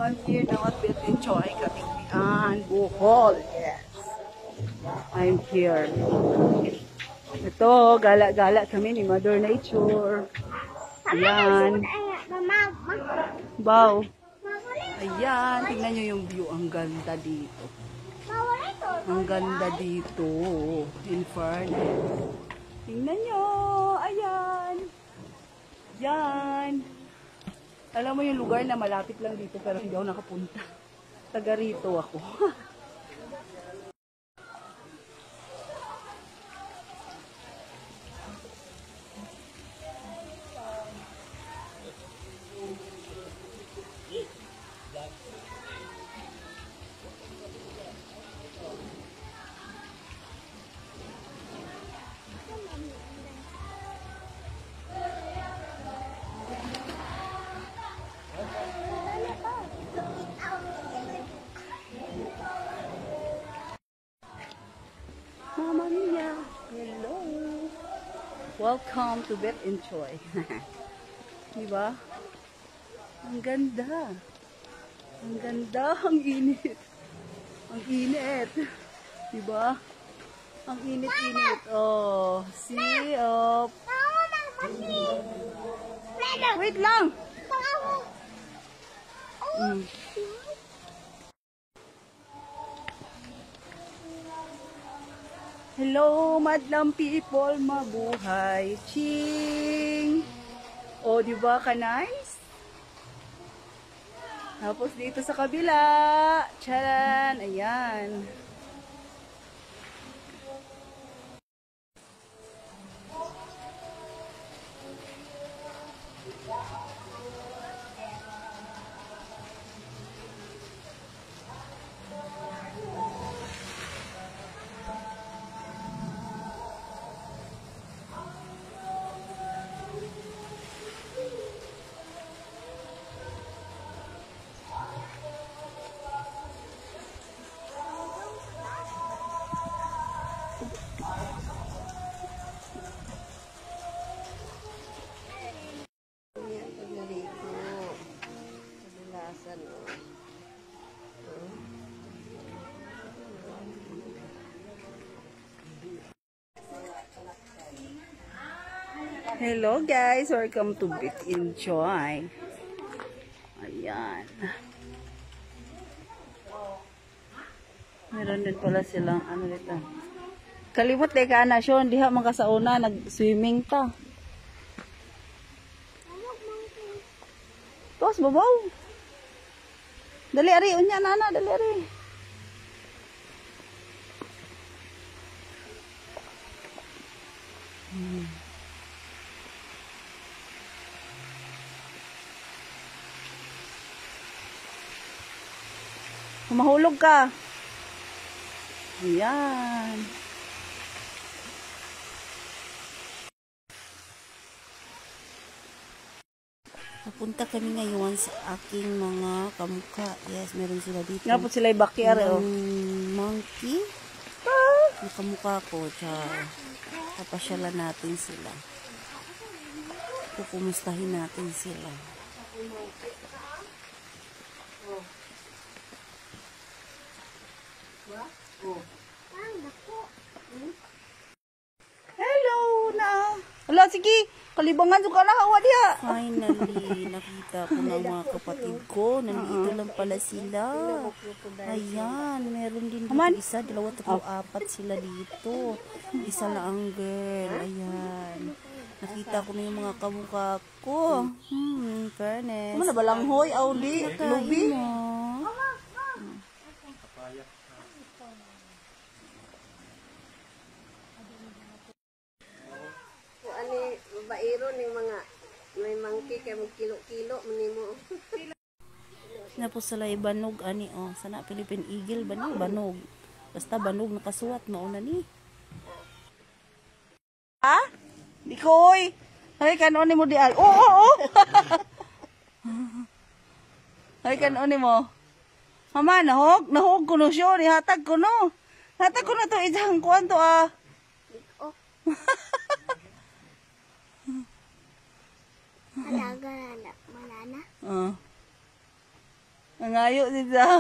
I'm here now at Built Enjoy, Katigbian, Bohol. Yes. I'm here. Ito, gala-gala kami ni Mother Nature. Ayan. Wow. Ayan, tingnan nyo yung view. Ang ganda dito. Ang ganda dito. In fairness. Tingnan nyo. Ayan. Yan. Alam mo yung lugar na malapit lang dito pero hindi ako nakapunta. Taga rito ako. Mama Mia, hello. Welcome to Bet Enjoy. Diba? Ang ganda. Ang ganda, ang init. Ang init. Diba? Ang init-init. Oh, see? Oh. Wait lang. Hello, madlang people, mabuhay. Ching! O, di ba ka nice? Tapos dito sa kabila, charan, ayan. Hello guys, welcome to Bet Enjoy. Ayan. Meron din pala silang ano dito. Kalimot kay kana siyon, diha man ka sa una nag-swimming ta. Tos babaw. Dali ari unya nana, dali ari. Mahulog ka. Ayan. Papunta kami ngayon sa aking mga kamukha. Yes, meron sila dito. Nga po sila bakyar. Monkey. Yung kamukha ko. Papasyalan natin sila. Pupumustahin natin sila. Hello na. Hala, sige. Kalibangan ko na hawa diha. Finally, nakita ko na mga kapatid ko. Nandito lang pala sila. Ayan, meron din dito isa, dalawa, tatlo, apat sila dito. Isa lang ang girl. Ayan. Nakita ko na yung mga kamukha ko. Fairness. Ano na balanghoy, Auli, Lubi? Bairo ning mga may monkey kay magkilo-kilo manimo. Na po sila banog ani sana Philippine Eagle banog. Basta banog nakasuwat mauna ni. Ha? Dikoy. Hay kanon ni mo di al. Oo. Hay kanon ni mo. Mama nahog kuno siya ni hatag kuno. Hatag kuno to ijang kuan to Alaga na manana. Nangayo din daw.